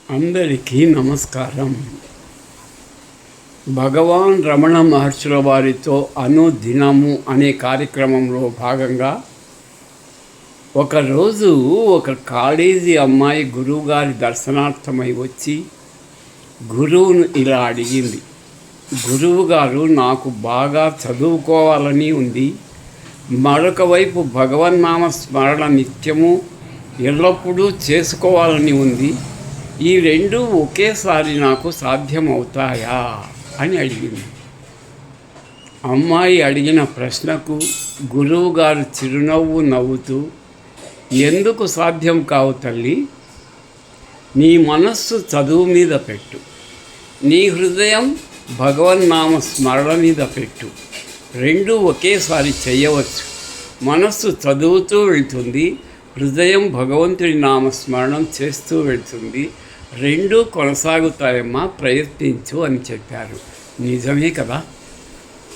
అందరికీ నమస్కారం. భగవాన్ రమణ మహర్షుల వారితో అనుదినము అనే కార్యక్రమంలో భాగంగా ఒకరోజు ఒక కాలేజీ అమ్మాయి గురువుగారి దర్శనార్థమై వచ్చి గురువును ఇలా అడిగింది. గురువుగారు, నాకు బాగా చదువుకోవాలని ఉంది, మరొక వైపు భగవన్నామ స్మరణ నిత్యము ఎల్లప్పుడూ చేసుకోవాలని ఉంది. ఈ రెండు ఒకేసారి నాకు సాధ్యమవుతాయా అని అడిగింది. అమ్మాయి అడిగిన ప్రశ్నకు గురువుగారు చిరునవ్వు నవ్వుతూ, ఎందుకు సాధ్యం కావు తల్లి? నీ మనస్సు చదువు మీద పెట్టు, నీ హృదయం భగవన్నామ స్మరణ మీద పెట్టు. రెండు ఒకేసారి చేయవచ్చు. మనస్సు చదువుతూ వెళ్తుంది, హృదయం భగవంతుడి నామస్మరణం చేస్తూ వెళ్తుంది. రెండూ కొనసాగుతాయమ్మా, ప్రయత్నించు అని చెప్పారు. నిజమే కదా.